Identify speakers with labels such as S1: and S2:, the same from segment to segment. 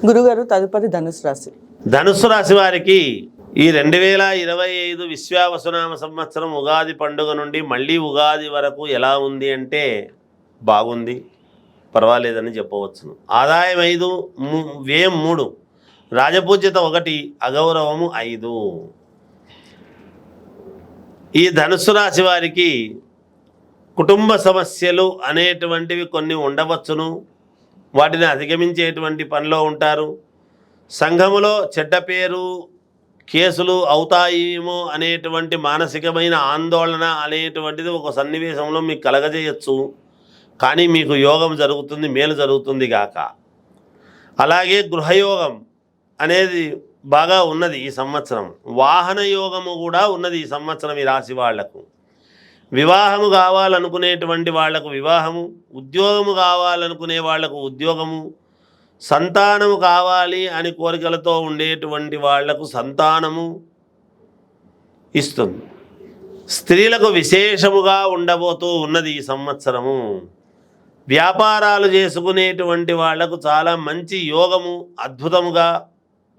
S1: గురుగారు తదుపరి ధనుసు రాశి.
S2: ధనుస్సు రాశి వారికి ఈ 2025 విశ్వావసునామ సంవత్సరం ఉగాది పండుగ నుండి మళ్ళీ ఉగాది వరకు ఎలా ఉంది అంటే బాగుంది, పర్వాలేదని చెప్పవచ్చును. ఆదాయం 5, వ్యయం 3, రాజపూజ్యత 1, అగౌరవము 5. ఈ ధనుస్సు రాశి వారికి కుటుంబ సమస్యలు అనేటువంటివి కొన్ని ఉండవచ్చును, వాటిని అధిగమించేటువంటి పనిలో ఉంటారు. సంఘములో చెడ్డ పేరు, కేసులు అవుతాయేమో అనేటువంటి మానసికమైన ఆందోళన అనేటువంటిది ఒక సన్నివేశంలో మీకు కలగజేయచ్చు. కానీ మీకు యోగం జరుగుతుంది, మేలు జరుగుతుంది గాక. అలాగే గృహయోగం అనేది బాగా ఉన్నది ఈ సంవత్సరం. వాహన యోగము కూడా ఉన్నది ఈ సంవత్సరం ఈ రాశి వాళ్లకు. వివాహము కావాలనుకునేటువంటి వాళ్లకు వివాహము, ఉద్యోగము కావాలనుకునే వాళ్లకు ఉద్యోగము, సంతానము కావాలి అని కోరికలతో ఉండేటువంటి వాళ్లకు సంతానము ఇస్తుంది. స్త్రీలకు విశేషముగా ఉండబోతూ ఉన్నది ఈ సంవత్సరము. వ్యాపారాలు చేసుకునేటువంటి వాళ్లకు చాలా మంచి యోగము అద్భుతముగా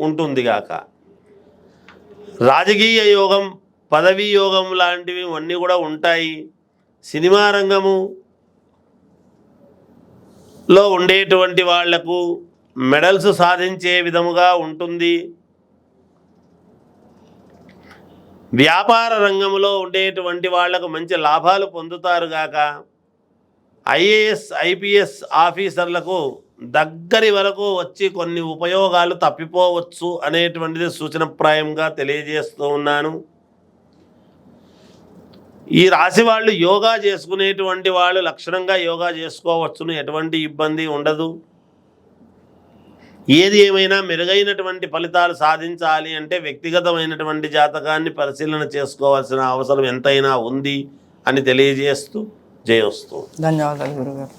S2: ఉంటుంది గాక. రాజకీయ యోగం, పదవీ యోగం లాంటివి అన్నీ కూడా ఉంటాయి. సినిమా రంగములో ఉండేటువంటి వాళ్లకు మెడల్స్ సాధించే విధముగా ఉంటుంది. వ్యాపార రంగంలో ఉండేటువంటి వాళ్లకు మంచి లాభాలు పొందుతారు గాక. ఐఏఎస్, ఐపీఎస్ ఆఫీసర్లకు దగ్గరి వరకు వచ్చి కొన్ని ఉపయోగాలు తప్పిపోవచ్చు అనేటువంటిది సూచనప్రాయంగా తెలియజేస్తూ ఉన్నాను. ఈ రాశి వాళ్ళు యోగా చేసుకునేటువంటి వాళ్ళు లక్షణంగా యోగా చేసుకోవచ్చును, ఎటువంటి ఇబ్బంది ఉండదు. ఏది ఏమైనా మెరుగైనటువంటి ఫలితాలు సాధించాలి అంటే వ్యక్తిగతమైనటువంటి జాతకాన్ని పరిశీలన చేసుకోవాల్సిన అవసరం ఎంతైనా ఉంది అని తెలియజేస్తూ జయోస్తు.
S1: ధన్యవాదాలు గురుగారు.